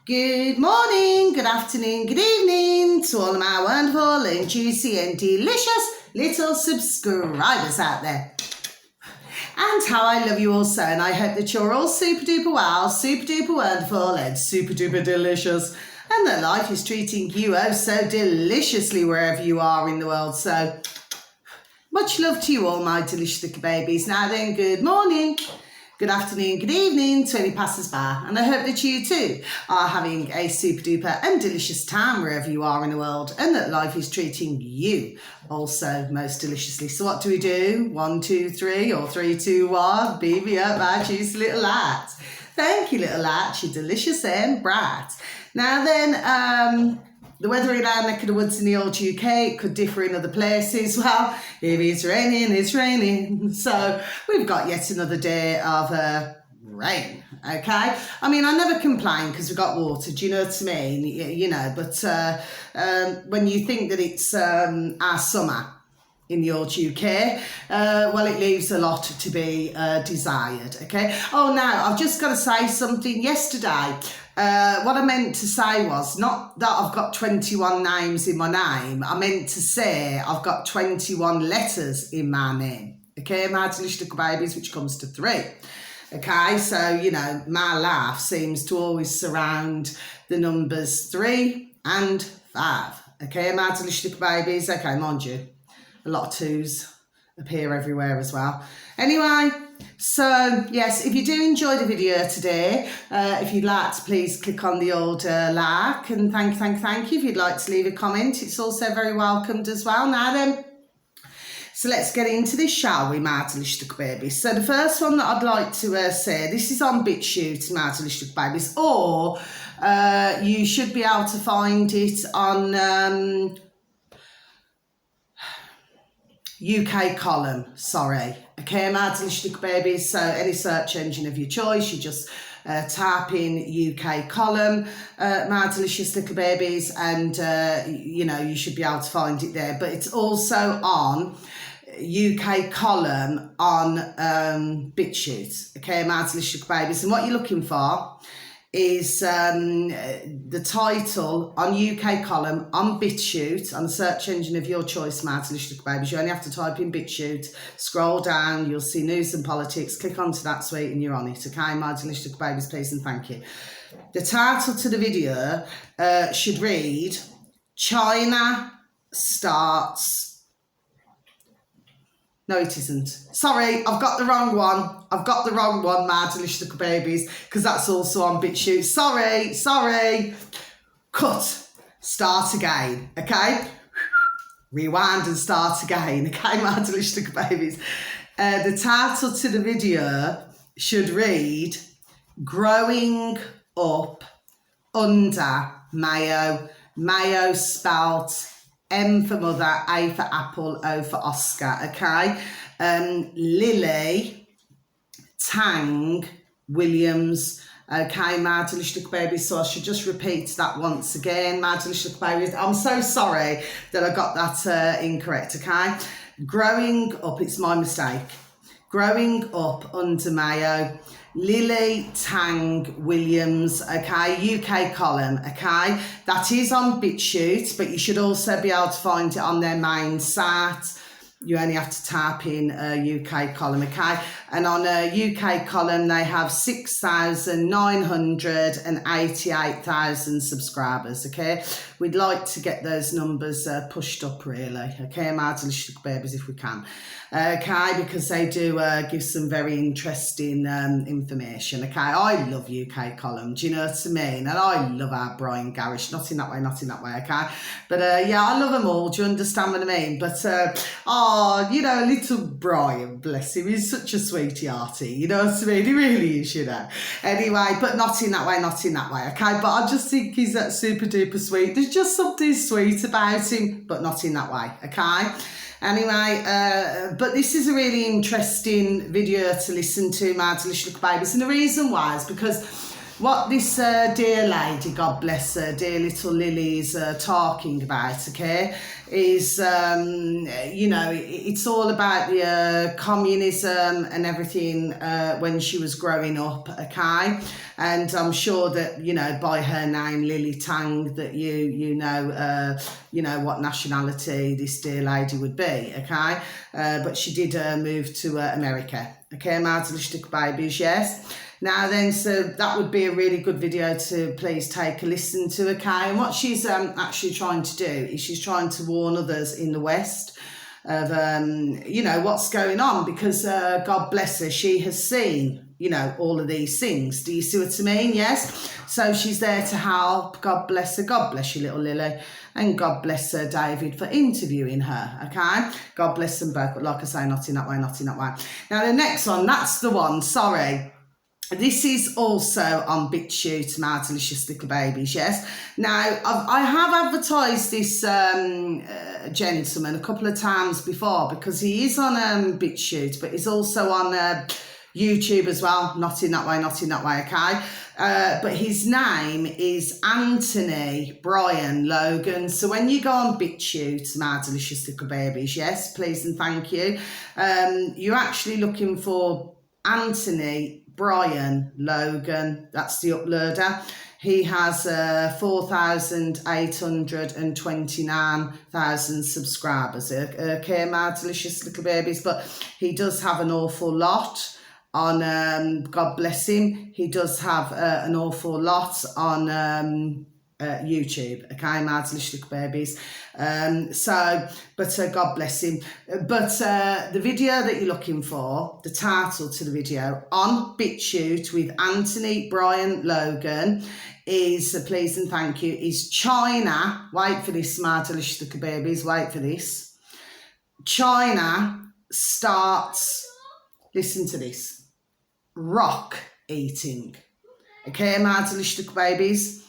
Good morning, good afternoon, good evening to all of my wonderful and juicy and delicious little subscribers out there. And how I love you all so, and I hope that you're all super duper well, super duper wonderful and super duper delicious, and that life is treating you oh so deliciously wherever you are in the world. So much love to you all, my delicious little babies. Now then, good morning, good afternoon, good evening to any passers-by, and I hope that you too are having a super duper and delicious time wherever you are in the world, and that life is treating you also most deliciously. So what do? 1, 2, 3, or 3, 2, 1. Beam me up, my juicy little lads. Thank you, little lads, you're delicious and bright. Now then, the weather in our neck of the woods in the old UK, it could differ in other places. Well, if it's raining, it's raining. So we've got yet another day of rain, okay? I mean, I never complain because we've got water, do you know what I mean? You know, but when you think that it's our summer in the old UK, well, it leaves a lot to be desired, okay? Oh, now, I've just got to say something. Yesterday, what I meant to say was not that I've got 21 names in my name. I meant to say I've got 21 letters in my name, okay? My delicious little babies, which comes to 3. Okay, so, you know, my life seems to always surround the numbers 3 and 5, okay? My delicious little babies, okay, mind you, a lot of 2s appear everywhere as well. Anyway, so yes, if you do enjoy the video today, if you'd like to please click on the old like, and thank you. If you'd like to leave a comment, it's also very welcomed as well. Now then, so let's get into this, shall we, my delicious little babies? So the first one that I'd like to say, this is on BitChute, my delicious little babies, or you should be able to find it on UK column, sorry. Okay, my delicious little babies, so any search engine of your choice, you just type in UK column, my delicious little babies, and you know, you should be able to find it there. But it's also on UK column on BitChute, okay, my delicious little babies. And what you're looking for is the title on UK column on BitChute, on the search engine of your choice, my delicious little babies. You only have to type in BitChute, scroll down, you'll see news and politics, click onto that suite and you're on it, okay, my delicious little babies, please and thank you. The title to the video should read, China starts... No, it isn't. Sorry, I've got the wrong one. I've got the wrong one, my delicious little babies, because that's also on BitChute. Sorry. Cut. Start again, okay? Rewind and start again, okay, my delicious little babies. The title to the video should read, Growing Up Under Mayo. Mayo spelt M for mother, A for apple, O for Oscar, okay? Lily Tang Williams, okay, my delicious little babies. So I should just repeat that once again, my delicious little babies. I'm so sorry that I got that incorrect, okay? Growing up, it's my mistake. Growing Up Under Mayo, Lily Tang Williams, okay, UK column, okay, that is on BitChute, but you should also be able to find it on their main site. You only have to type in UK column, okay, and on a UK column they have 6,988,000 subscribers, okay. We'd like to get those numbers pushed up really, okay, my delicious babies, if we can. Okay, because they do give some very interesting information, okay. I love UK column, do you know what I mean? And I love our Brian Garish, not in that way, okay. But yeah, I love them all, do you understand what I mean? But, oh, you know, little Brian, bless him, he's such a sweetie-hearty, you know what I mean? He really is, you know. Anyway, but not in that way, okay. But I just think he's that super duper sweet. There's just something sweet about him, but not in that way, okay. Anyway, but this is a really interesting video to listen to, my delicious little babies, and the reason why is because what this dear lady, God bless her, dear little Lily, is talking about, okay, is, you know, it's all about the communism and everything when she was growing up, okay? And I'm sure that, you know, by her name, Lily Tang, that you know what nationality this dear lady would be, okay? But she did move to America, okay, my little babies, yes? Now then, so that would be a really good video to please take a listen to, okay? And what she's actually trying to do is she's trying to warn others in the West of, you know, what's going on, because God bless her, she has seen, you know, all of these things. Do you see what I mean? Yes? So she's there to help. God bless her. God bless you, little Lily. And God bless her, David, for interviewing her, okay? God bless them both, but like I say, not in that way, not in that way. Now, the next one, that's the one, sorry. This is also on BitChute, my delicious little babies, yes. Now, I have advertised this gentleman a couple of times before, because he is on BitChute, but he's also on YouTube as well. Not in that way, not in that way, okay? But his name is Anthony Brian Logan. So when you go on BitChute, my delicious little babies, yes, please and thank you, you're actually looking for Anthony Brian Logan. That's the uploader. He has 4,829,000 subscribers, okay, my delicious little babies, but he does have an awful lot on, God bless him, he does have an awful lot on YouTube, okay, my delicious little babies. But God bless him. But the video that you're looking for, the title to the video on BitChute with Anthony Brian Logan is, please and thank you, is China. Wait for this, my delicious little babies, wait for this. China starts, listen to this, rock eating. Okay, my delicious little babies.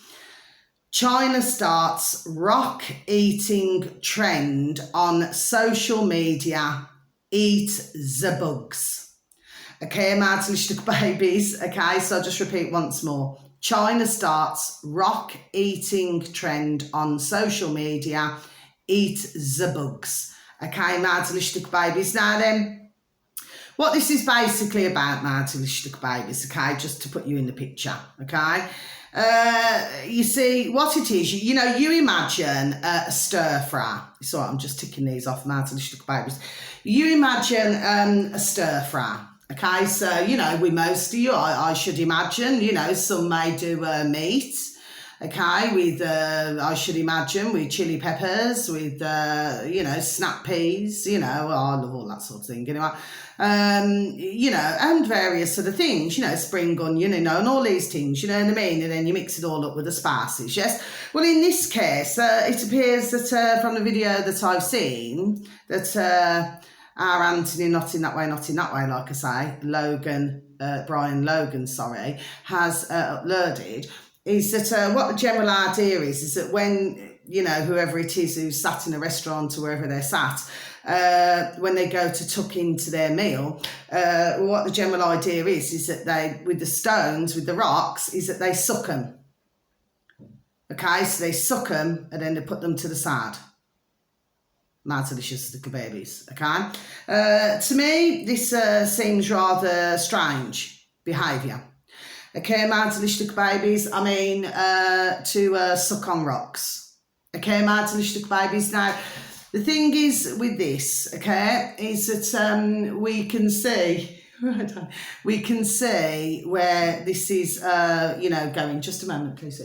China starts rock eating trend on social media. Eat the bugs. Okay, my little babies. Okay, so I'll just repeat once more. China starts rock eating trend on social media. Eat the bugs. Okay, my little babies. Now then, what this is basically about, my little babies, okay, just to put you in the picture, okay? You see, what it is, you know, you imagine a stir fry. So I'm just ticking these off, my little babies. You imagine a stir fry, okay? So, you know, we mostly, I should imagine, you know, some may do meat, okay, with, I should imagine, with chili peppers, with, you know, snap peas, you know, I love all that sort of thing, anyway. You know, and various sort of things, you know, spring onion, you know, and all these things, you know what I mean? And then you mix it all up with the spices, yes? Well, in this case, it appears that from the video that I've seen, that our Anthony, not in that way, like I say, Logan, Brian Logan, sorry, has uploaded, is that what the general idea is that when, you know, whoever it is who's sat in a restaurant or wherever they're sat, when they go to tuck into their meal, what the general idea is that they, with the stones, with the rocks, is that they suck them. Okay, so they suck them and then they put them to the side. My delicious little babies, okay? To me, this seems rather strange behaviour. Okay, my delicious little babies, I mean, to suck on rocks. Okay, my delicious little babies. Now, the thing is with this, okay, is that we can see where this is, you know, going. Just a moment, please.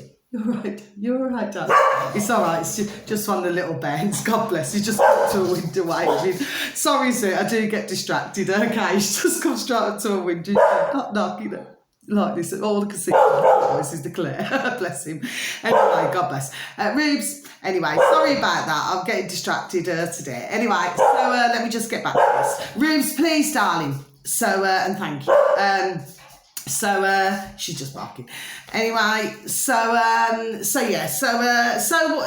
You're all right, Dad. It's all right, it's just one of the little bends. God bless you, just come to a window waving. Sorry, sir, I do get distracted, okay? She just comes straight up to a window, not knocking it. Like this, all I can see this is the Claire. Bless him. Anyway, God bless. Rubes, anyway, sorry about that. I'm getting distracted today. Anyway, so let me just get back to this. Rubes, please, darling. So, and thank you. She's just barking. Anyway, so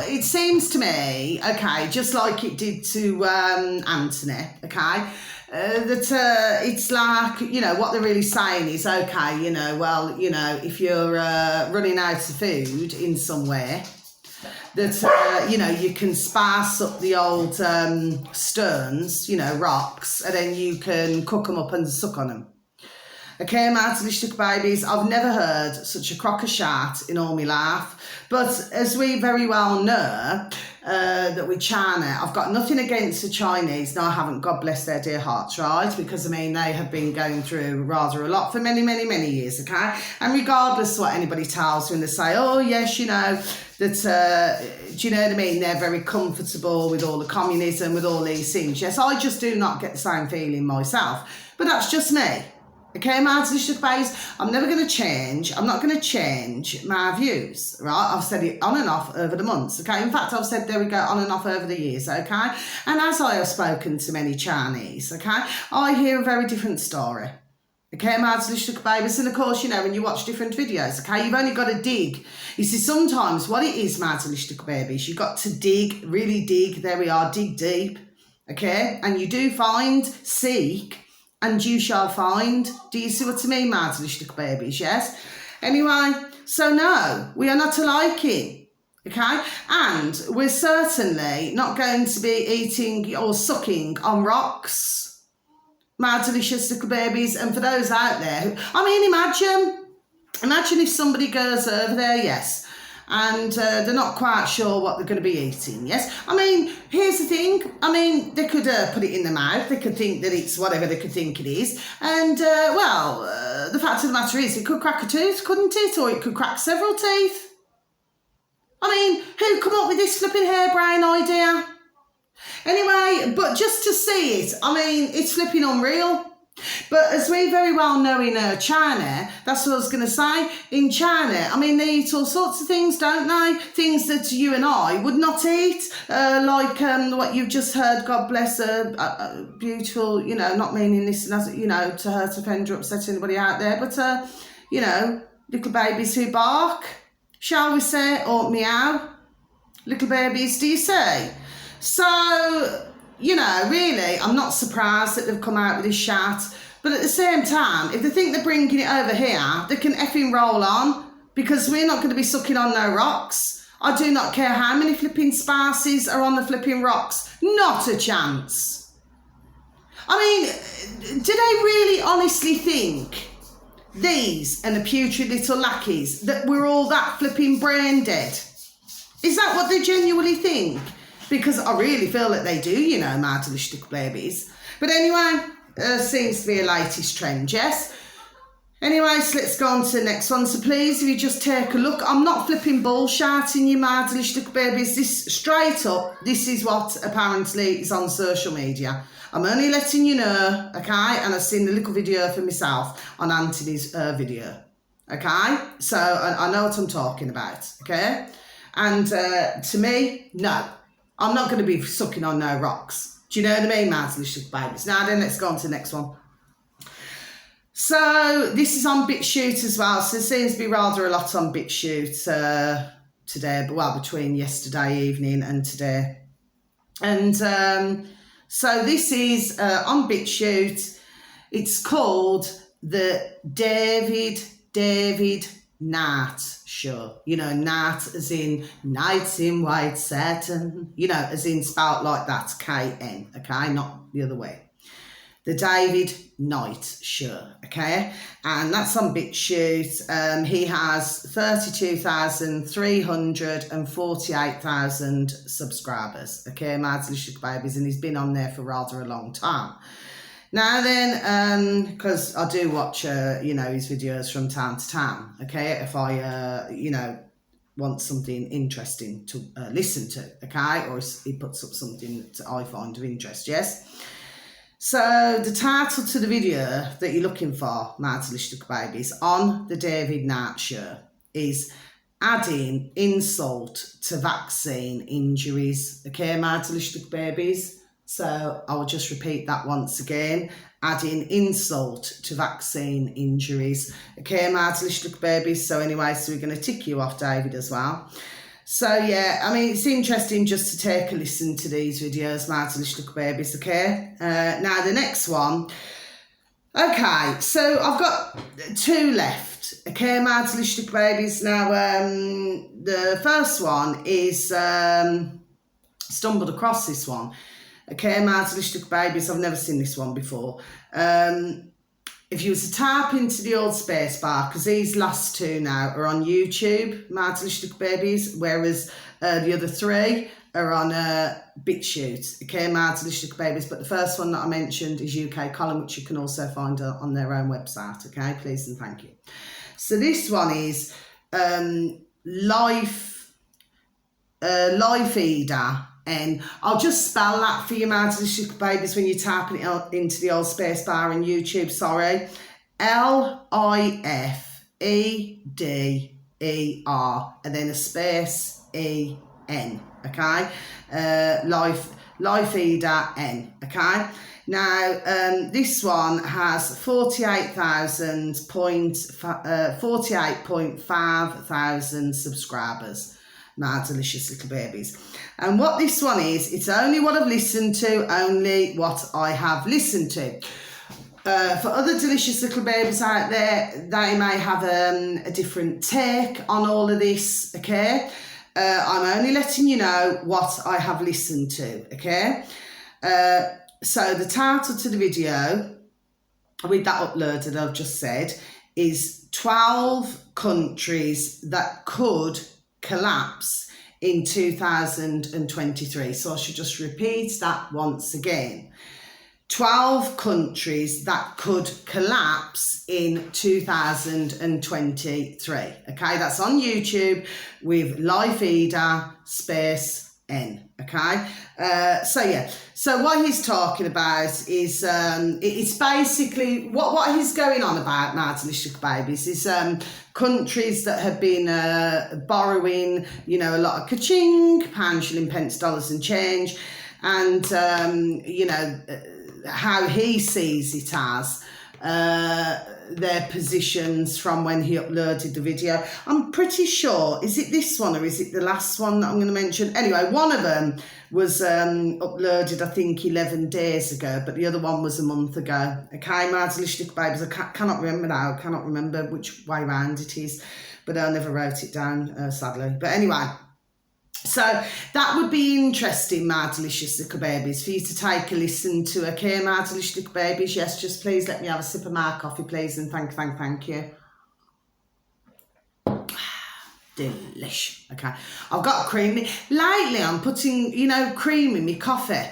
it seems to me, okay, just like it did to Anthony, okay, it's like, you know, what they're really saying is, okay, you know, well, you know, if you're running out of food in somewhere, that, you know, you can sparse up the old stones, you know, rocks, and then you can cook them up and suck on them. Okay, my delicious babies, I've never heard such a crock of shat in all my life. But as we very well know, that with China, I've got nothing against the Chinese. No, I haven't, God bless their dear hearts, right? Because, I mean, they have been going through rather a lot for many, many, many years, okay? And regardless of what anybody tells you, and they say, oh, yes, you know, that, do you know what I mean? They're very comfortable with all the communism, with all these things. Yes, I just do not get the same feeling myself. But that's just me. Okay, my delicious babies, I'm never going to change. I'm not going to change my views, right? I've said it on and off over the months, okay? In fact, I've said, there we go, on and off over the years, okay? And as I have spoken to many Chinese, okay, I hear a very different story. Okay, my delicious babies, and of course, you know, when you watch different videos, okay, you've only got to dig. You see, sometimes what it is, my delicious babies, you've got to dig, really dig, there we are, dig deep, okay? And you do find, seek, and you shall find. Do you see what I mean, my delicious babies, yes? Anyway, so no, we are not alike, okay? And we're certainly not going to be eating or sucking on rocks, my delicious little babies. And for those out there, I mean, imagine if somebody goes over there, yes, and they're not quite sure what they're going to be eating, yes? I mean, here's the thing. I mean, they could put it in their mouth. They could think that it's whatever they could think it is. And, well, the fact of the matter is, it could crack a tooth, couldn't it? Or it could crack several teeth. I mean, who come up with this flipping harebrained idea? Anyway, but just to see it, I mean, it's flipping unreal. But as we very well know in China, that's what I was going to say, in China, I mean, they eat all sorts of things, don't they? Things that you and I would not eat, like what you've just heard, God bless her, beautiful, you know, not meaning this, you know, to hurt, offend, or upset anybody out there, but, you know, little babies who bark, shall we say, or meow, little babies, do you say? So, you know, really, I'm not surprised that they've come out with this shat. But at the same time, if they think they're bringing it over here, they can effing roll on, because we're not going to be sucking on no rocks. I do not care how many flipping spices are on the flipping rocks. Not a chance. I mean, do they really honestly think, these and the putrid little lackeys, that we're all that flipping brain dead? Is that what they genuinely think? Because I really feel that they do, you know, my delicious babies. But anyway, seems to be a latest trend, yes? Anyways, let's go on to the next one. So please, if you just take a look, I'm not flipping bullshitting you, my delicious babies. This, straight up, this is what apparently is on social media. I'm only letting you know, okay? And I've seen a little video for myself on Anthony's video, okay? So I know what I'm talking about, okay? And to me, no. I'm not going to be sucking on no rocks. Do you know what I mean, my delicious babies? Now then, let's go on to the next one. So this is on BitChute as well. So there seems to be rather a lot on BitChute today, but well, between yesterday evening and today. And so this is on BitChute. It's called the David Knight Show. You know, Knight as in Knights in White Satin, you know, as in spelt like that, K-N, okay, not the other way. The David Knight Show, okay, and that's on BitChute. He has 32,348,000 subscribers, okay, my delicious babies, and he's been on there for rather a long time. Now then, because I do watch, you know, his videos from time to time, okay, if I, you know, want something interesting to listen to, okay, or he puts up something that I find of interest, yes? So the title to the video that you're looking for, my delicious babies, on the David Knight Show is adding insult to vaccine injuries, okay, my delicious babies? So I will just repeat that once again, adding insult to vaccine injuries. Okay, my delicious babies. So anyway, so we're going to tick you off, David, as well. So yeah, I mean, it's interesting just to take a listen to these videos, my delicious little babies, okay? Now the next one. Okay, so I've got 2 left, okay, my delicious little babies. Now, the first one is, stumbled across this one. Okay, my delicious little babies, I've never seen this one before. If you were to type into the old space bar, because these last 2 now are on YouTube, my delicious little babies, whereas the other 3 are on BitChute, okay, my delicious little babies. But the first one that I mentioned is UK Column, which you can also find on their own website, okay, please and thank you. So this one is Life Eater. And I'll just spell that for you, my delicious little babies, when you're typing it into the old space bar in YouTube, sorry. Lifeeder, and then a space EN, okay? Life Eater N, okay? Now, this one has 48.5 thousand subscribers. My delicious little babies. And what this one is, it's only what I've listened to, only what I have listened to. For other delicious little babies out there, they may have a different take on all of this, okay? I'm only letting you know what I have listened to, okay? So the title to the video, with that upload that I've just said, is 12 countries that could collapse in 2023. So I should just repeat that once again. 12 countries that could collapse in 2023. Okay, that's on YouTube with Life Eater space N. Okay, so yeah, so what he's talking about is it's basically what he's going on about, my delicious babies, is countries that have been borrowing, you know, a lot of ka-ching, pound, shilling, pence, dollars and change, and you know, how he sees it as their positions from when he uploaded the video. I'm pretty sure, is it this one or is it the last one that I'm going to mention? Anyway, one of them was uploaded, I think, 11 days ago, but the other one was a month ago. Okay, my delicious little babies, I cannot remember now, I cannot remember which way round it is, but I never wrote it down, sadly. But anyway, so that would be interesting, my delicious little babies, for you to take a listen to. Okay, my delicious little babies, yes, just please let me have a sip of my coffee, please, and thank you. Delish. Okay, I've got cream. Lately, I'm putting, you know, cream in my coffee.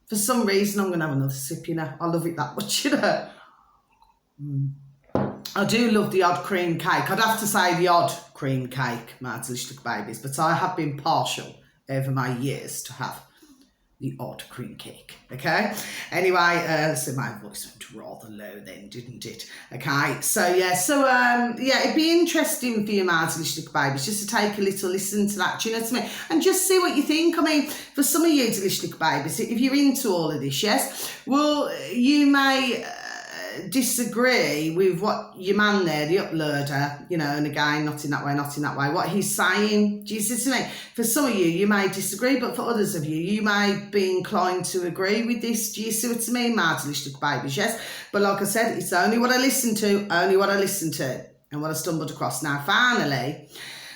For some reason, I'm going to have another sip, you know. I love it that much, you know. I do love the odd cream cake. I'd have to say the odd cream cake, my delicious little babies, but I have been partial over my years to have the odd cream cake, okay? Anyway, so my voice went rather low then, didn't it? Okay, so yeah, it'd be interesting for you, my delicious little babies, just to take a little listen to that, do you know what I mean? And just see what you think. I mean, for some of you delicious little babies, if you're into all of this, yes, well, you may disagree with what your man there, the uploader, you know, and again, not in that way, what he's saying. Do you see what I mean? For some of you, you may disagree, but for others of you, you may be inclined to agree with this. Do you see what I mean, my delicious little babies? Yes, but like I said, it's only what I listen to, and what I stumbled across. Now, finally,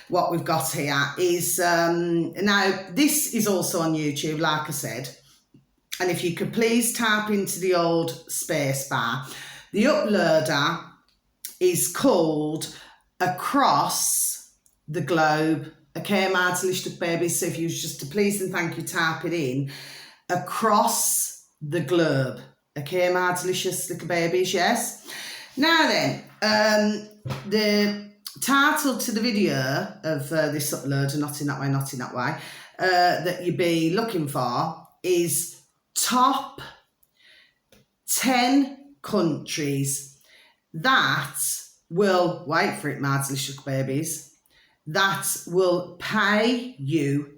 what we've got here is, now, this is also on YouTube, like I said, and if you could please type into the old space bar, the uploader is called Across the Globe. Okay, my delicious babies, so if you just to please and thank you, type it in. Across the Globe. Okay, my delicious little babies, yes? Now then, the title to the video of this uploader, not in that way, that you'd be looking for is Top 10 countries that will, wait for it, my delicious babies, that will pay you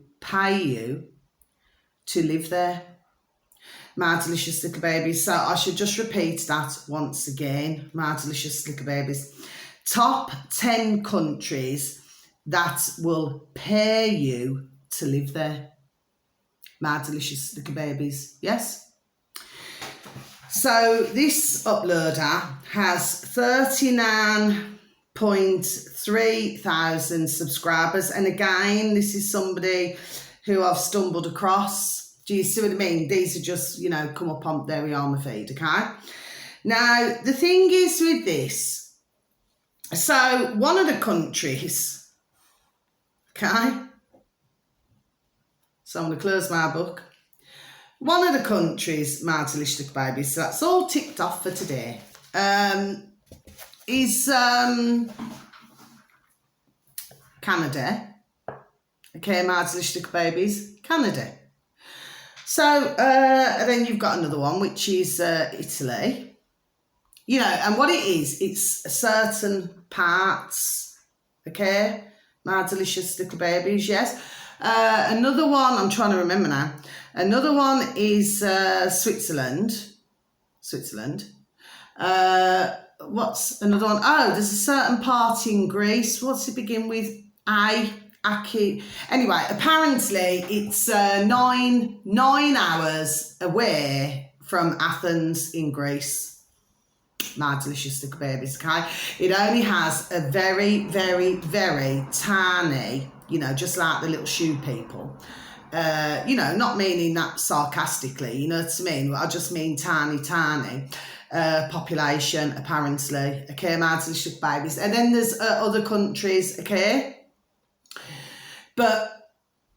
to live there. My delicious little babies. So I should just repeat that once again, my delicious little babies. Top 10 countries that will pay you to live there. My delicious little babies, yes? So this uploader has 39.3 thousand subscribers. And again, this is somebody who I've stumbled across. Do you see what I mean? These are just, you know, come up on, there we are on my feed, okay? Now, the thing is with this, so one of the countries, okay? So I'm going to close my book. One of the countries, my delicious little babies, so that's all ticked off for today, is Canada. Okay, my delicious little babies, Canada. So, then you've got another one, which is Italy. You know, and what it is, it's certain parts, okay, my delicious little babies, yes. Another one, I'm trying to remember now. Another one is Switzerland. What's another one? Oh, there's a certain part in Greece. What's it begin with? Aki. Anyway, apparently it's 9 hours away from Athens in Greece. My delicious little babies, okay? It only has a very, very, very tiny, you know, just like the little shoe people. You know, not meaning that sarcastically, you know what I mean? I just mean tiny population, apparently. Okay, my delicious babies. And then there's other countries, okay? But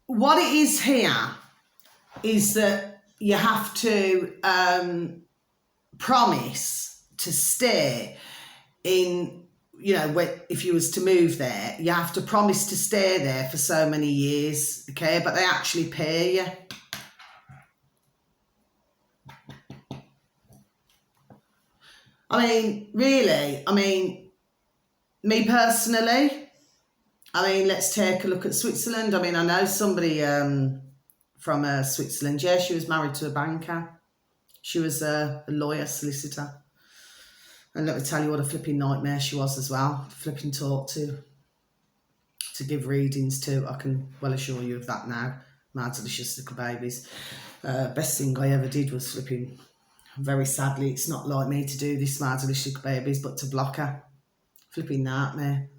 what it is here is that you have to promise to stay in, you know, if you was to move there, you have to promise to stay there for so many years, okay? But they actually pay you. I mean, really, I mean, me personally, I mean, let's take a look at Switzerland. I mean, I know somebody from Switzerland. Yeah, she was married to a banker. She was a lawyer, solicitor. And let me tell you what a flipping nightmare she was as well. Flipping talk to give readings to. I can well assure you of that now. My delicious little babies. Best thing I ever did was flipping, very sadly, it's not like me to do this, my delicious little babies, but to block her. Flipping nightmare.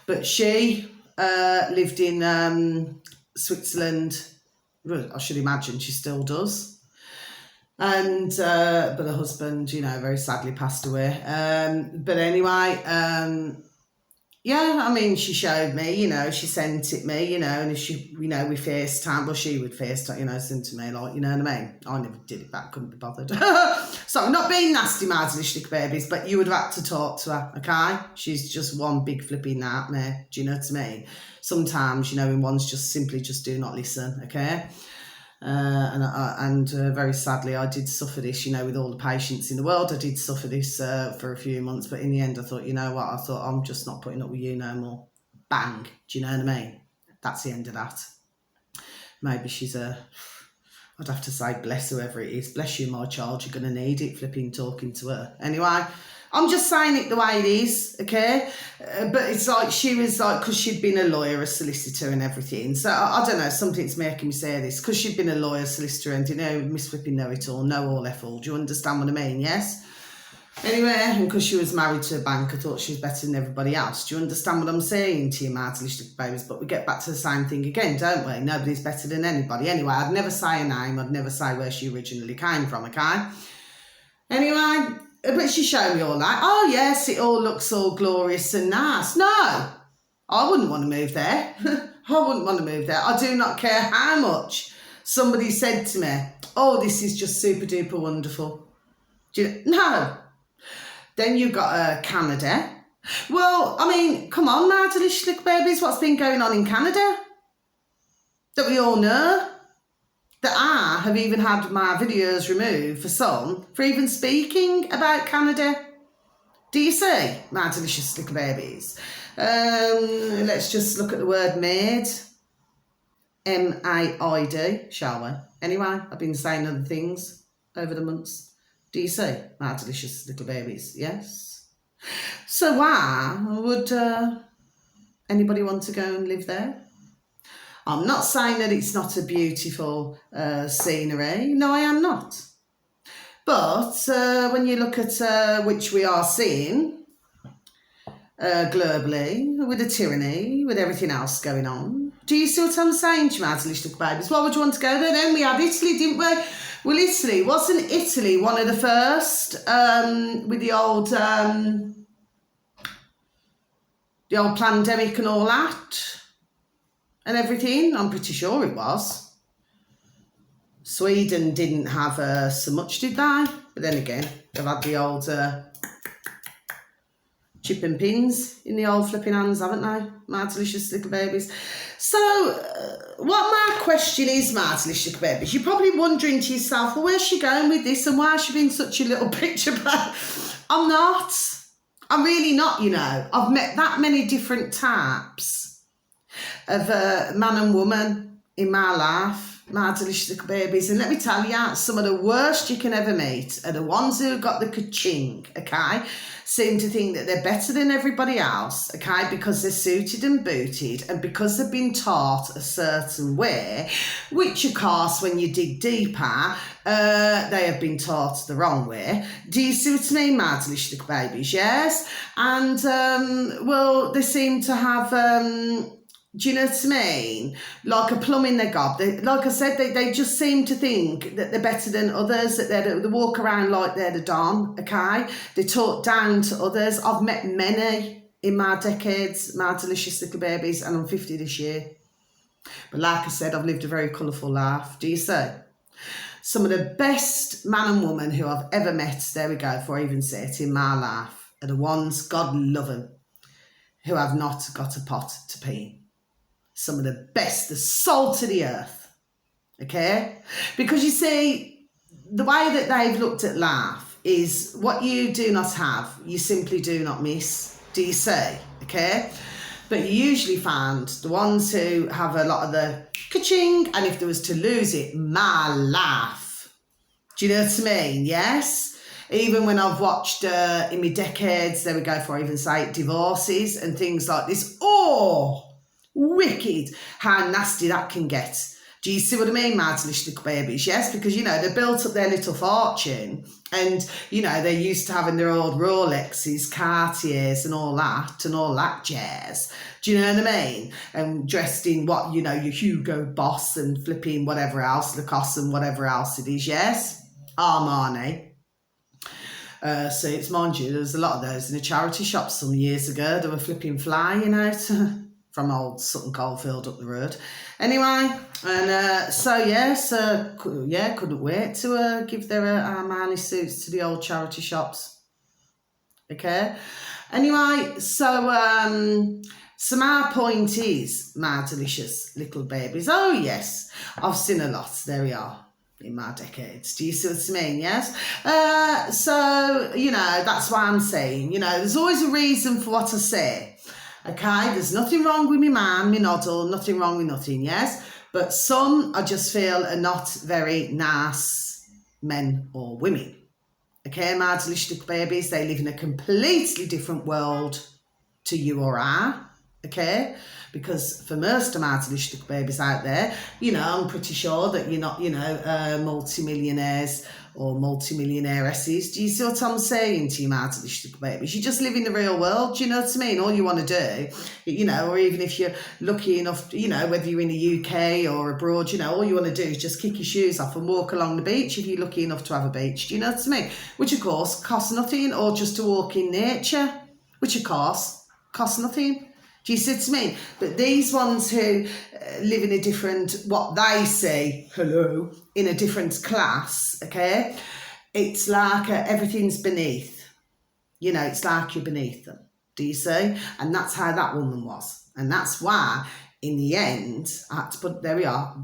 But she lived in Switzerland. Well, I should imagine she still does. And but her husband, you know, very sadly passed away. But anyway, yeah, I mean, she showed me, you know, she sent it me, you know, and if she, you know, we FaceTime, well, she would FaceTime, you know, send to me, like, you know what I mean? I never did it back, couldn't be bothered. So I'm not being nasty, my delicious babies, but you would have had to talk to her, okay? She's just one big flipping nightmare, do you know what I mean? Sometimes, you know, when ones just simply just do not listen, okay? And very sadly, I did suffer this, you know, with all the patients in the world. I did suffer this for a few months, but in the end, I thought, you know what? I thought, I'm just not putting up with you no more. Bang. Do you know what I mean? That's the end of that. Maybe she's I'd have to say, bless whoever it is. Bless you, my child. You're going to need it, flipping talking to her. Anyway, I'm just saying it the way it is, okay? But it's like she was like, because she'd been a lawyer, a solicitor and everything. So I don't know, something's making me say this. Because she'd been a lawyer, solicitor and, you know, Miss Flipping know it all, know all F all. Do you understand what I mean? Yes? Anyway, and because she was married to a bank, I thought she was better than everybody else. Do you understand what I'm saying to you, my delicious babies? But we get back to the same thing again, don't we? Nobody's better than anybody. Anyway, I'd never say a name. I'd never say where she originally came from, okay? Anyway, but she showed me all that. Oh, yes, it all looks all glorious and nice. No, I wouldn't want to move there. I wouldn't want to move there. I do not care how much somebody said to me, oh, this is just super duper wonderful. Do you know? No. Then you've got Canada. Well, I mean, come on now, delicious little babies. What's been going on in Canada? That we all know. That I have even had my videos removed for some for even speaking about Canada. Do you see, my delicious little babies? Let's just look at the word maid. M-A-I-D, shall we? Anyway, I've been saying other things over the months. Do you see, my delicious little babies? Yes. So I would Anybody want to go and live there? I'm not saying that it's not a beautiful scenery. No, I am not. But when you look at which we are seeing globally, with the tyranny, with everything else going on, do you see what I'm saying to you, little babies? Why would you want to go there? Then we had Italy, didn't we? Well, Italy, wasn't Italy one of the first with the old pandemic and all that and everything? I'm pretty sure it was. Sweden didn't have so much, did they? But then again, they've had the old chip and pins in the old flipping hands, haven't they? My delicious little babies. So, what my question is, my delicious little babies, you're probably wondering to yourself, well, where's she going with this and why has she been such a little picture? But I'm not. I'm really not, you know. I've met that many different types of man and woman in my life, my delicious little babies. And let me tell you, some of the worst you can ever meet are the ones who got the ka-ching, okay? Seem to think that they're better than everybody else, okay, because they're suited and booted and because they've been taught a certain way, which, of course, when you dig deeper, they have been taught the wrong way. Do you see what I mean, my delicious little babies? Yes. And, well, they seem to have... do you know what I mean? Like a plum in their gob. Like I said, they just seem to think that they're better than others, that they walk around like they're the Don, okay? They talk down to others. I've met many in my decades, my delicious little babies, and I'm 50 this year. But like I said, I've lived a very colourful life. Do you see? Some of the best man and woman who I've ever met, there we go, before I even say it, in my life, are the ones, God love them, who have not got a pot to pee in. Some of the best, the salt of the earth, okay? Because you see, the way that they've looked at life is what you do not have, you simply do not miss, do you see, okay? But you usually find the ones who have a lot of the ka-ching, and if there was to lose it, my life. Do you know what I mean? Yes? Even when I've watched in my decades, there we go, for I even say divorces and things like this, oh, wicked how nasty that can get. Do you see what I mean, my delicious little babies? Yes, because, you know, they built up their little fortune and, you know, they're used to having their old Rolexes, Cartiers and all that jazz. Do you know what I mean? And dressed in what, you know, your Hugo Boss and flipping whatever else, Lacoste and whatever else it is, yes? Armani. Suits, mind you, there was a lot of those in a charity shop some years ago. They were flipping flying out from old Sutton Coldfield up the road. Anyway, and couldn't wait to give their Armani suits to the old charity shops. Okay? Anyway, so my point is, my delicious little babies, oh yes, I've seen a lot, there we are, in my decades. Do you see what I mean? Yes. So, you know, that's why I'm saying, you know, there's always a reason for what I say. Okay, there's nothing wrong with me man, me noddle, nothing wrong with nothing, yes? But some I just feel are not very nice men or women. Okay, my delicious little babies, they live in a completely different world to you or I, okay? Because for most of my delicious little babies out there, you know, I'm pretty sure that you're not, you know, multi-millionaires or multi-millionairesses. Do you see what I'm saying to you, my delicious little babies? You just live in the real world, do you know what I mean? All you want to do, you know, or even if you're lucky enough, you know, whether you're in the UK or abroad, you know, all you want to do is just kick your shoes off and walk along the beach if you're lucky enough to have a beach, do you know what I mean? Which, of course, costs nothing, or just to walk in nature, which, of course, costs nothing. Do you see what I mean? But these ones who live in a different, what they say, hello, in a different class, okay? It's like everything's beneath. You know, it's like you're beneath them. Do you see? And that's how that woman was. And that's why, in the end, I had to put, there we are,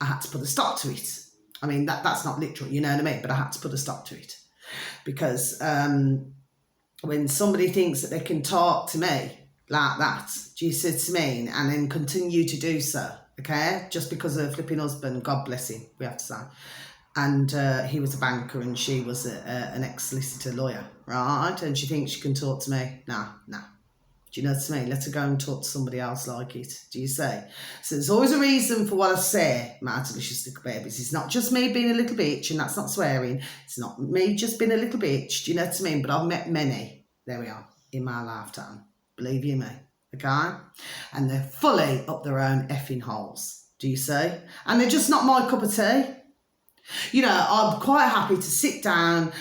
I had to put a stop to it. I mean, that's not literal, you know what I mean? But I had to put a stop to it. Because when somebody thinks that they can talk to me like that, do you see what I mean? And then continue to do so, okay? Just because of flipping husband, God bless him, we have to say. And he was a banker and she was an ex-solicitor lawyer, right? And she thinks she can talk to me. No. Do you know what I mean? Let her go and talk to somebody else like it. Do you see? So there's always a reason for what I say, my delicious little babies. It's not just me being a little bitch, and that's not swearing. It's not me just being a little bitch. Do you know what I mean? But I've met many, there we are, in my lifetime. Believe you me. Okay? And they're fully up their own effing holes. Do you see? And they're just not my cup of tea. You know, I'm quite happy to sit down,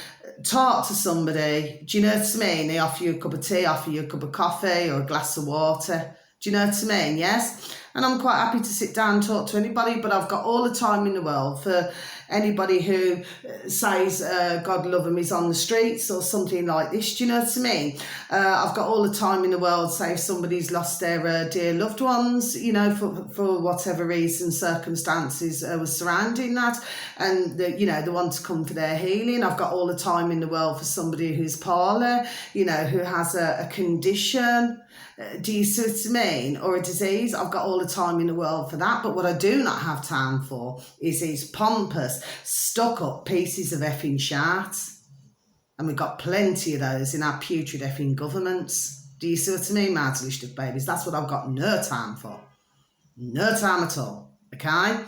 talk to somebody, do you know what I mean? They offer you a cup of tea, offer you a cup of coffee or a glass of water, do you know what I mean? Yes? And I'm quite happy to sit down and talk to anybody, but I've got all the time in the world for anybody who says God love them is on the streets or something like this, do you know what I mean? I've got all the time in the world, say if somebody's lost their dear loved ones, you know, for whatever reason, circumstances was surrounding that, and they want to come for their healing. I've got all the time in the world for somebody who's poorly, you know, who has a condition, do you see what I mean? Or a disease. I've got all the time in the world for that. But what I do not have time for is these pompous, stuck-up pieces of effing shart. And we've got plenty of those in our putrid effing governments. Do you see what I mean, my delicious babies? That's what I've got no time for. No time at all, okay?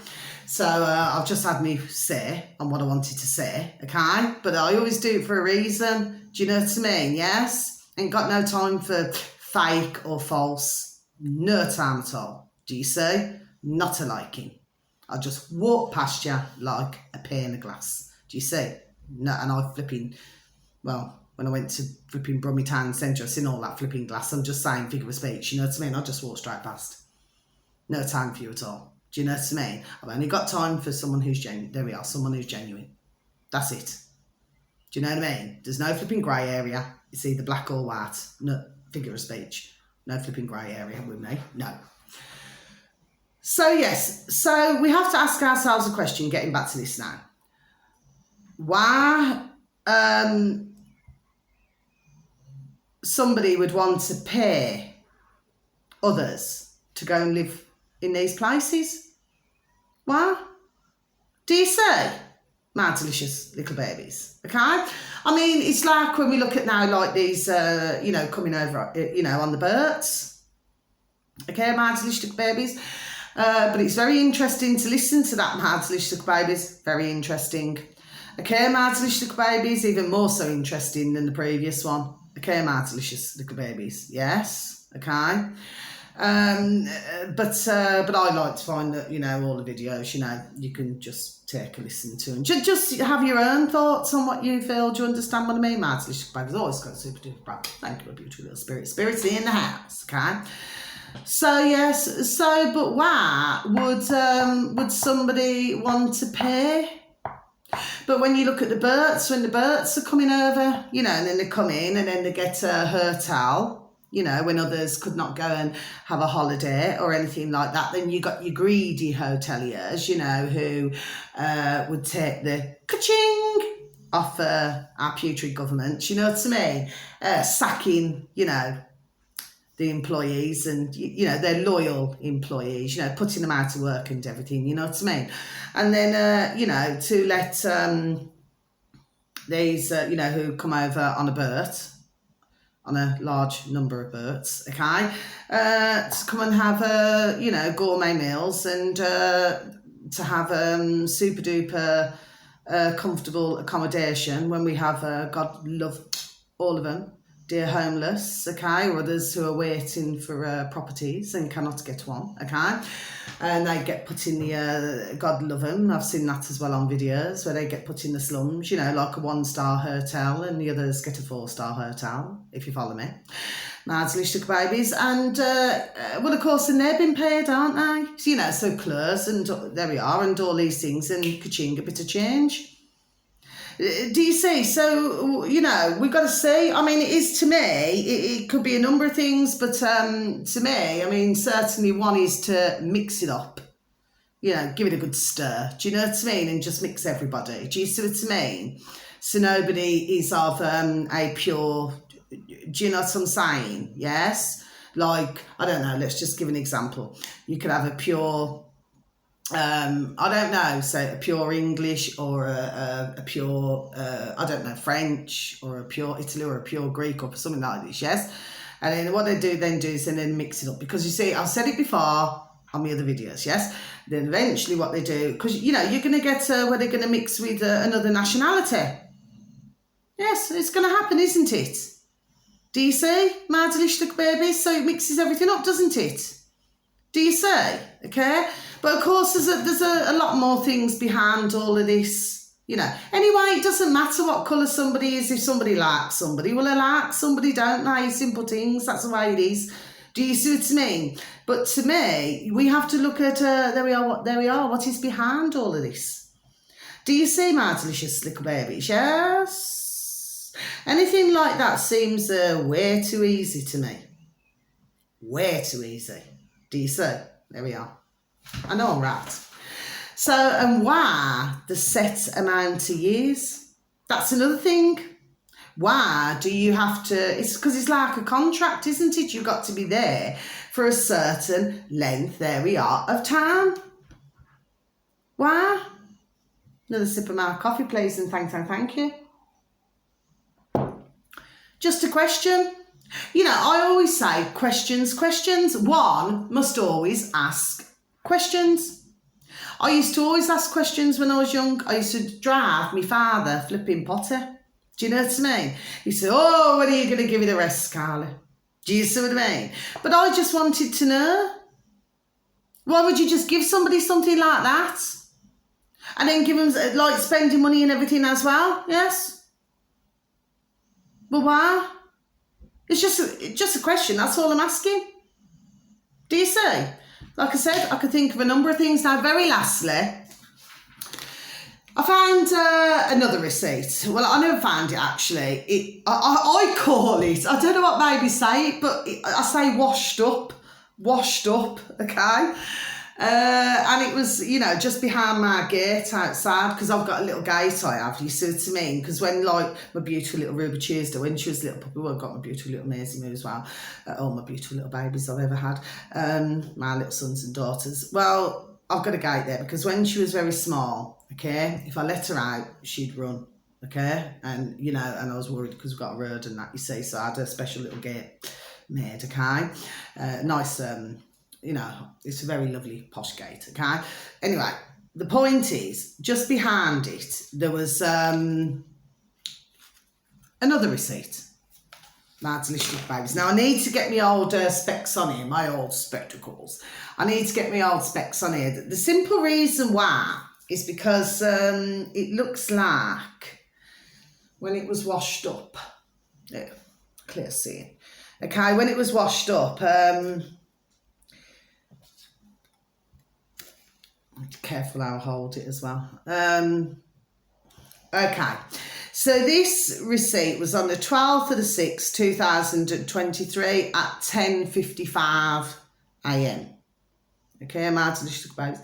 So I've just had me say on what I wanted to say, okay? But I always do it for a reason. Do you know what I mean? Yes? Ain't got no time for fake or false. No time at all. Do you see? Not a liking. I'll just walk past you like a pane in a glass. Do you see? No, and I flipping, well, when I went to flipping Brummy Town Centre, I've seen all that flipping glass. I'm just saying figure of speech, you know what I mean? I'll just walk straight past. No time for you at all. Do you know what I mean? I've only got time for someone who's genuine. There we are, someone who's genuine. That's it. Do you know what I mean? There's no flipping grey area. It's either black or white. No figure of speech. No flipping grey area with me. No. So yes, so we have to ask ourselves a question, getting back to this now. Why somebody would want to pay others to go and live in these places? Why? Do you see? My delicious little babies, okay? I mean, it's like when we look at now, like these, coming over, on the birds, okay, my delicious little babies. But it's very interesting to listen to that, my delicious little babies. Very interesting. Okay, my delicious little babies, even more so interesting than the previous one. Okay, my delicious little babies. Yes, okay. But I like to find that, all the videos, you can just take a listen to and just have your own thoughts on what you feel. Do you understand what I mean? My delicious babies always got super duper proud. Thank you, a beautiful little spirit. Spirits in the house, okay? So yes, but why would somebody want to pay? But when you look at the birds, when the birds are coming over, and then they come in and then they get a hotel, when others could not go and have a holiday or anything like that, then you got your greedy hoteliers, who would take the ka-ching off our putrid government, you know what I mean? Sacking, the employees and, their loyal employees, putting them out of work and everything, you know what I mean? And then, to let these, who come over on a BERT, on a large number of BERTs, okay, to come and have, gourmet meals and to have super duper comfortable accommodation when we have, God love all of them, dear homeless, okay, or others who are waiting for properties and cannot get one, okay, and they get put in the, God love them, I've seen that as well on videos, where they get put in the slums, like a 1-star hotel, and the others get a 4-star hotel, if you follow me. My delicious babies, and, well, of course, and they've been paid, aren't they? So close, and there we are, and all these things, and ka-ching, a bit of change. Do you see? So, we've got to see. I mean, it is, to me, it could be a number of things, but to me, I mean, certainly one is to mix it up. Give it a good stir. Do you know what I mean? And just mix everybody. Do you see what I mean? So nobody is of a pure, do you know what I'm saying? Yes? Like, I don't know, let's just give an example. You could have a pure... I don't know, say a pure English or a pure, I don't know, French or a pure Italy or a pure Greek or something like this, yes? And then what they do is then mix it up. Because you see, I've said it before on the other videos, yes? Then eventually what they do, because, you know, you're going to get where they're going to mix with another nationality. Yes, it's going to happen, isn't it? Do you see? Mardalishtuk babies, so it mixes everything up, doesn't it? Do you see? Okay? But of course, there's a lot more things behind all of this, you know. Anyway, it doesn't matter what colour somebody is. If somebody likes somebody, well, they like somebody, don't they? Simple things, that's the way it is. Do you see what I mean? But to me, we have to look at, there we are, what is behind all of this. Do you see, my delicious little babies? Yes? Anything like that seems way too easy to me. Way too easy. Do you see? There we are. I know I'm right. So, and why the set amount of years? That's another thing. Why do you have to, it's because it's like a contract, isn't it? You've got to be there for a certain length, there we are, of time. Why? Another sip of my coffee, please, and thank you. Just a question. You know, I always say questions. One must always ask questions. I used to always ask questions when I was young. I used to drive my father flipping potter. Do you know what I mean? He said, oh, when are you going to give me the rest, Scarlett? Do you see what I mean? But I just wanted to know. Why would you just give somebody something like that? And then give them, like, spending money and everything as well? Yes? But why? It's just a question. That's all I'm asking. Do you see? Like I said, I could think of a number of things. Now, very lastly, I found another receipt. Well, I never found it, actually. I call it, I don't know what babies say it, but I say washed up, okay? And it was, you know, just behind my gate outside, because I've got a little gate I have, you see what I mean? Because when, like, my beautiful little Ruby Tuesday, when she was a little puppy, well, I've got my beautiful little Maisie Moo as well, all my beautiful little babies I've ever had, my little sons and daughters. Well, I've got a gate there, because when she was very small, okay, if I let her out, she'd run, okay? And, you know, and I was worried because we've got a road and that, you see, so I had a special little gate made, okay? Nice, you know, it's a very lovely posh gate, okay? Anyway, the point is, just behind it, there was another receipt. My delicious babies. Now, I need to get my old specs on here, my old spectacles. I need to get my old specs on here. The simple reason why is because it looks like when it was washed up, yeah, clear seeing. Okay, when it was washed up, careful how I hold it as well. Okay, so this receipt was on the 12th of the 6th, 2023 at 10:55 a.m. Okay, I'm out of the babies.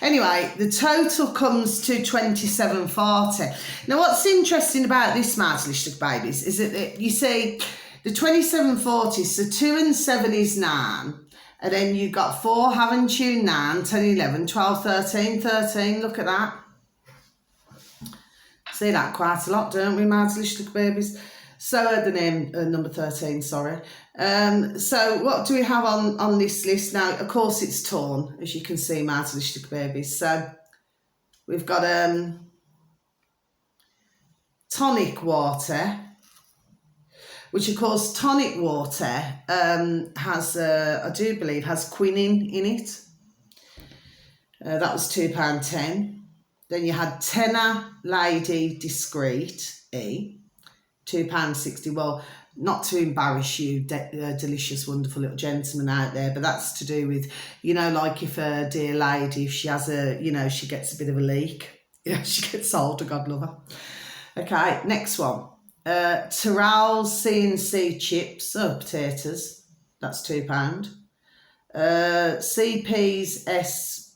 Anyway, the total comes to 27.40. Now, what's interesting about this Martelish babies is that you see the 27.40, so 2 and 7 is 9. And then you've got 4, haven't you? 9, 10, 11, 12, 13, 13. Look at that. See that quite a lot, don't we, Martelish babies? So the name, number 13, sorry. So what do we have on this list now? Of course, it's torn, as you can see, Martelish babies. So we've got tonic water, which of course tonic water has, I do believe, has quinine in it. That was £2.10. Then you had Tenor Lady Discreet E, £2.60. Well, not to embarrass you, delicious, wonderful little gentleman out there, but that's to do with, you know, like if a dear lady, if she has a, you know, she gets a bit of a leak, you know, she gets older, God love her. Okay, next one. Tyrrell C&C chips, potatoes, that's £2. CP's S/S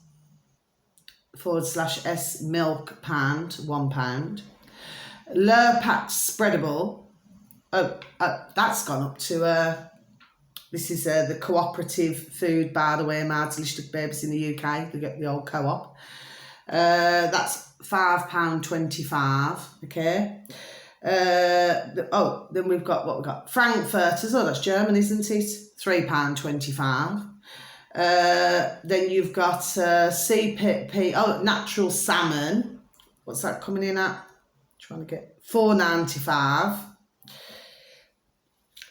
milk pound, £1. Lurpak spreadable, that's gone up to, this is the cooperative food, by the way, Martelish babies in the UK, they get the old co-op. That's £5.25, okay. Then we've got what we've got. Frankfurters, oh, that's German, isn't it? £3.25. Then you've got CPP, natural salmon. What's that coming in at? Trying to get £4.95.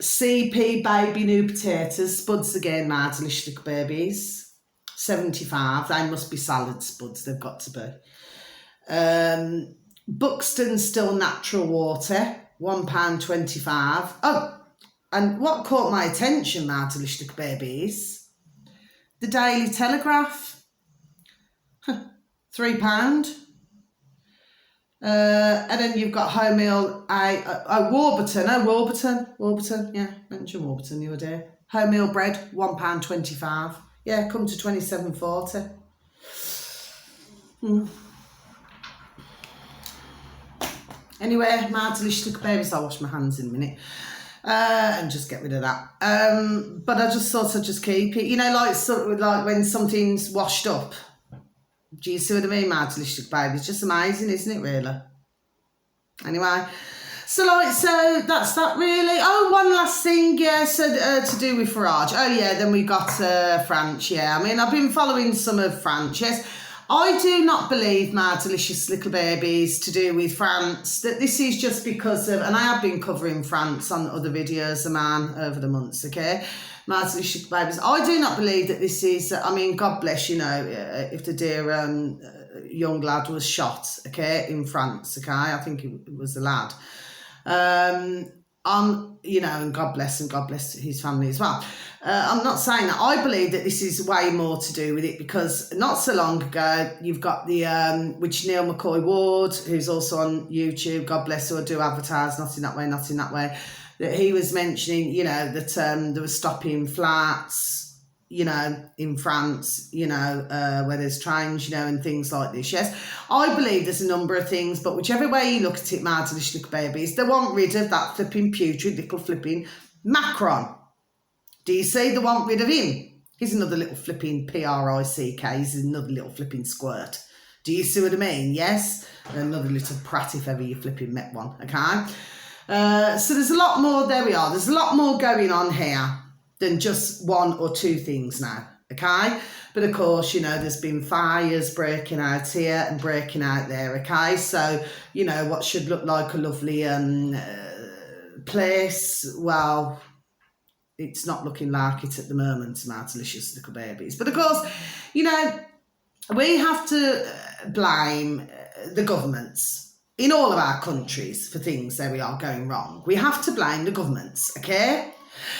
CP baby new potatoes, spuds again, my delicious little babies. 75. They must be salad spuds, they've got to be. Buxton still natural water, £1.25. Oh, and what caught my attention, my delicious little babies? The Daily Telegraph, £3. And then you've got home meal, Warburton, yeah, mention Warburton the other day. Home meal bread, £1.25. Yeah, come to £27.40. Anyway, my delicious little babies, I'll wash my hands in a minute. And just get rid of that. But I just thought I'd just keep it. You know, like when something's washed up. Do you see what I mean, my delicious baby? It's just amazing, isn't it, really? Anyway, so that's that really. Oh, one last thing, yeah, so to do with Farage. Oh, yeah, then we got France, yeah. I mean, I've been following some of France, yes. I do not believe, my delicious little babies, to do with France, that this is just because of, and I have been covering France on other videos, over the months, okay? My delicious babies. I do not believe that this is, I mean, God bless, you know, if the dear young lad was shot, okay, in France, okay? I think it was a lad. You know, and God bless his family as well. I'm not saying that. I believe that this is way more to do with it because not so long ago, you've got the, which Neil McCoy Ward, who's also on YouTube, God bless her, do advertise, not in that way, that he was mentioning, you know, that there was stopping flats, you know, in France, you know, where there's trains, you know, and things like this. Yes, I believe there's a number of things, but whichever way you look at it, my delicious little babies, they want rid of that flipping putrid little flipping Macron. Do you see? They want rid of him. He's another little flipping PRICK. He's another little flipping squirt. Do you see what I mean? Yes? Another little prat if ever you flipping met one, okay? So there's a lot more, there we are. There's a lot more going on here than just one or two things now, okay? But of course, you know, there's been fires breaking out here and breaking out there, okay? So, you know, what should look like a lovely place, well, it's not looking like it at the moment, my delicious little babies. But of course, you know, we have to blame the governments in all of our countries for things that we are going wrong. We have to blame the governments, okay?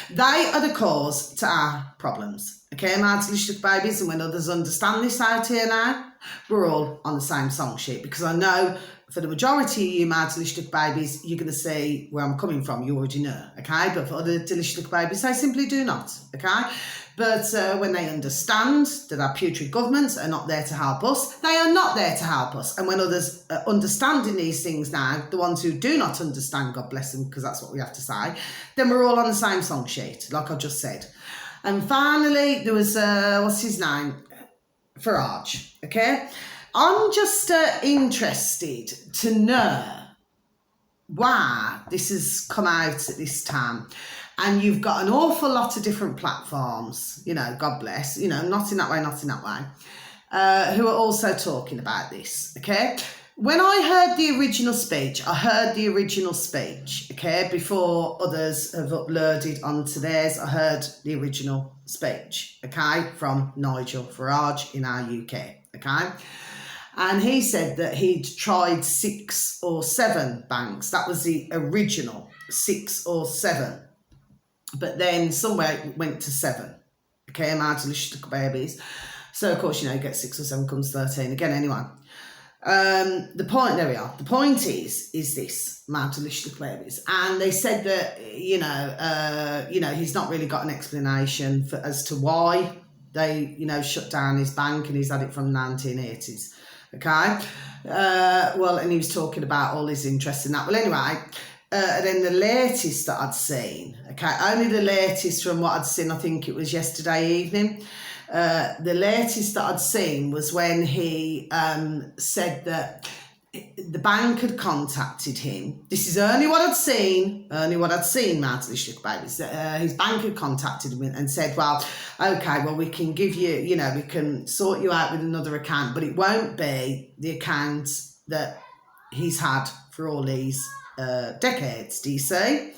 They are the cause to our problems, okay, my delicious babies? And when others understand this out here now, we're all on the same song sheet, because I know for the majority of you, my delicious babies, you're going to see where I'm coming from. You already know, okay? But for other delicious babies, they simply do not, okay? But when they understand that our putrid governments are not there to help us, they are not there to help us. And when others are understanding these things now, the ones who do not understand, God bless them, because that's what we have to say, then we're all on the same song sheet, like I just said. And finally, there was, what's his name? Farage, okay? I'm just interested to know why this has come out at this time. And you've got an awful lot of different platforms, you know, God bless, you know, not in that way, who are also talking about this, okay? When I heard the original speech, okay, before others have uploaded onto theirs. I heard the original speech, okay, from Nigel Farage in our UK, okay? And he said that he'd tried 6 or 7 banks. That was the original 6 or 7. But then somewhere it went to 7. Okay, my delicious little babies. So, of course, you know, you get 6 or 7 comes 13 again anyway. The point, there we are. The point is this, my delicious little babies. And they said that, you know, he's not really got an explanation as to why they, you know, shut down his bank, and he's had it from the 1980s. Okay, well, and he was talking about all his interest in that. Well, anyway, then the latest that I'd seen, okay, only the latest from what I'd seen, I think it was yesterday evening. The latest that I'd seen was when he said that the bank had contacted him. This is only what I'd seen, Martin Lishuk Babies. His bank had contacted him and said, well, okay, well, we can give you, we can sort you out with another account, but it won't be the account that he's had for all these decades, do you see?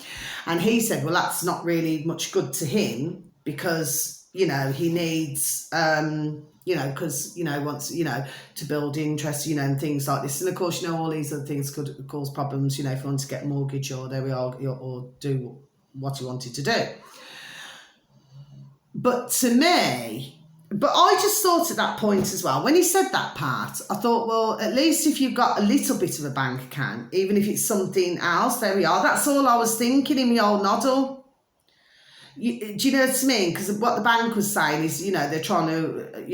And he said, well, that's not really much good to him because, he needs... because, wants, to build interest, and things like this. And of course, all these other things could cause problems, if you want to get a mortgage or there we are, or do what you wanted to do. But I just thought at that point as well, when he said that part, I thought, well, at least if you've got a little bit of a bank account, even if it's something else, there we are. That's all I was thinking in my old noddle. Do you know what I mean? Because what the bank was saying is, they're trying to,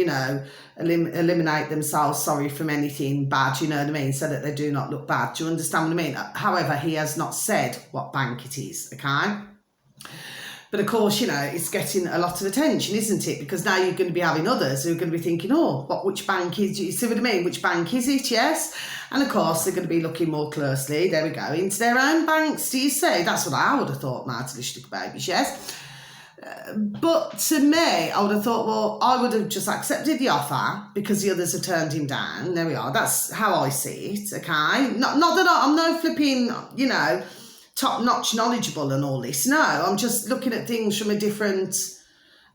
eliminate themselves, from anything bad, you know what I mean? So that they do not look bad. Do you understand what I mean? However, he has not said what bank it is, okay? But of course, it's getting a lot of attention, isn't it? Because now you're going to be having others who are going to be thinking, which bank is, you see what I mean? Which bank is it? Yes. And of course, they're going to be looking more closely, there we go, into their own banks, do you see? That's what I would have thought, Martin Lishuk Babies, yes. But to me, I would have thought, well, I would have just accepted the offer because the others have turned him down. There we are. That's how I see it, okay? Not that I'm no flipping, top-notch knowledgeable and all this. No, I'm just looking at things from a different,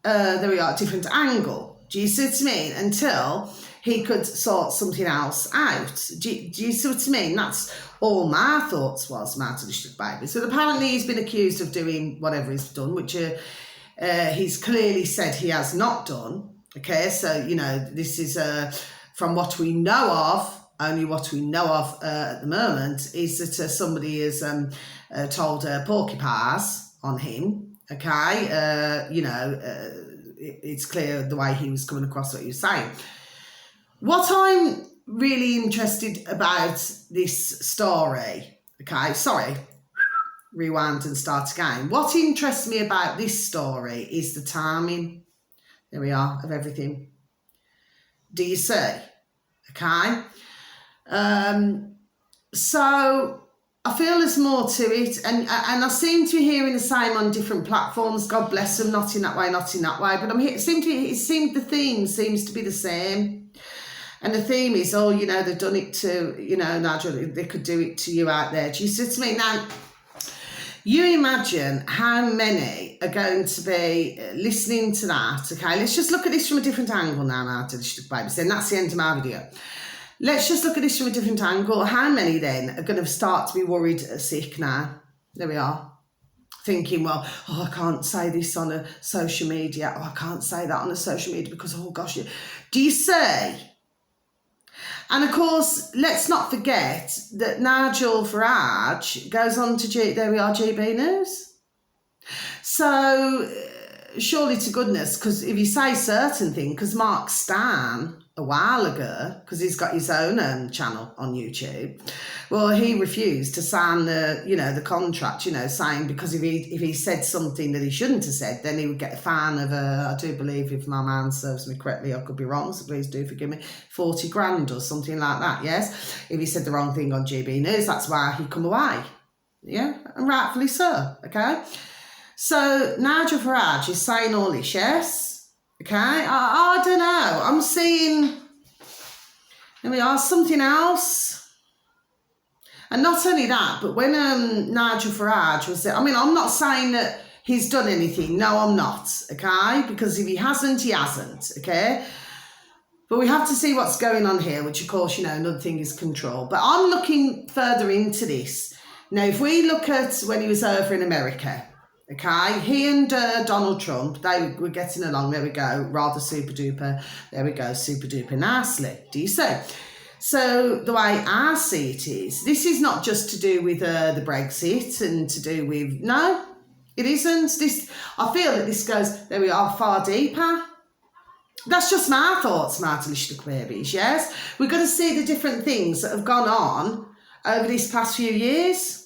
different angle. Do you see what I mean? Until he could sort something else out. Do you see what I mean? That's all my thoughts was, Martin Lishuk Babies. So apparently he's been accused of doing whatever he's done, which he's clearly said he has not done. Okay, so, this is from what we know of, only what we know of at the moment, is that somebody has told porcupines on him, okay? It's clear the way he was coming across what he was saying. What I'm really interested about this story, okay, sorry, rewind and start again. What interests me about this story is the timing, there we are, of everything. Do you see? Okay? So I feel there's more to it, and I seem to be hearing the same on different platforms. God bless them, not in that way, but the theme seems to be the same. And the theme is, they've done it to, Nigel, they could do it to you out there. Do you see what I mean? Now, you imagine how many are going to be listening to that, okay? Let's just look at this from a different angle now, Martin Lishuk Babies. Then that's the end of my video. Let's just look at this from a different angle. How many then are going to start to be worried sick now? There we are. Thinking, well, I can't say this on a social media. I can't say that on a social media because, gosh. Do you see? And of course, let's not forget that Nigel Farage goes on to GB News. So surely to goodness, because if you say certain things, because Mark Stan a while ago, because he's got his own channel on YouTube, well, he refused to sign the contract, saying because if he said something that he shouldn't have said, then he would get a fine of, I do believe, if my man serves me correctly, I could be wrong, so please do forgive me, 40 grand or something like that, yes? If he said the wrong thing on GB News, that's why he come away, yeah? And rightfully so, okay? So Nigel Farage is saying all this, yes? Okay, I don't know. I'm seeing, there we are, something else. And not only that, but when Nigel Farage was there, I'm not saying that he's done anything. No, I'm not, okay? Because if he hasn't, he hasn't, okay? But we have to see what's going on here, which, of course, another thing is control. But I'm looking further into this. Now, if we look at when he was over in America, okay, he and Donald Trump, they were getting along, there we go, rather super duper, there we go, super duper nicely, do you see? So the way I see it is, this is not just to do with the Brexit and to do with, no, it isn't. I feel that this goes, there we are, far deeper. That's just my thoughts, Martin Lishuk Babies, yes? We've got to see the different things that have gone on over these past few years.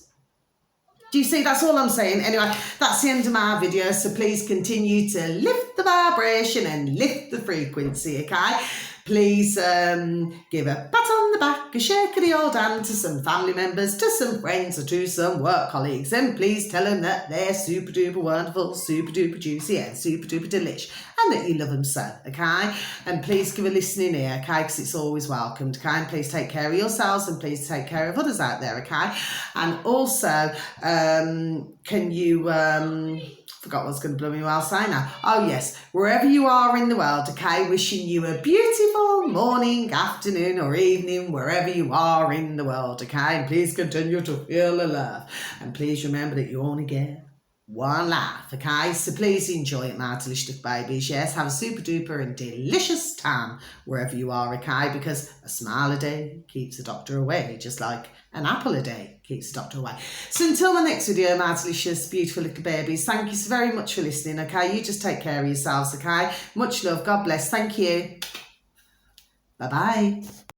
Do you see? That's all I'm saying. Anyway, that's the end of my video. So please continue to lift the vibration and lift the frequency, okay? Please give a pat on the back, a shake of the old hand to some family members, to some friends or to some work colleagues, and please tell them that they're super duper wonderful, super duper juicy and super duper delish, and that you love them so, okay? And please give a listening ear, okay, because it's always welcomed, okay? And please take care of yourselves and please take care of others out there, okay? And also, can you... forgot what I was going to blow me while saying now. Oh yes, wherever you are in the world, okay, wishing you a beautiful morning, afternoon or evening, wherever you are in the world, okay, and please continue to feel the love, and please remember that you only get one life, okay, so please enjoy it, my delicious babies. Yes, have a super duper and delicious time wherever you are, okay, because a smile a day keeps the doctor away, just like an apple a day keeps the doctor away. So until my next video, my delicious, beautiful little babies, thank you so very much for listening, okay? You just take care of yourselves, okay? Much love. God bless. Thank you. Bye-bye.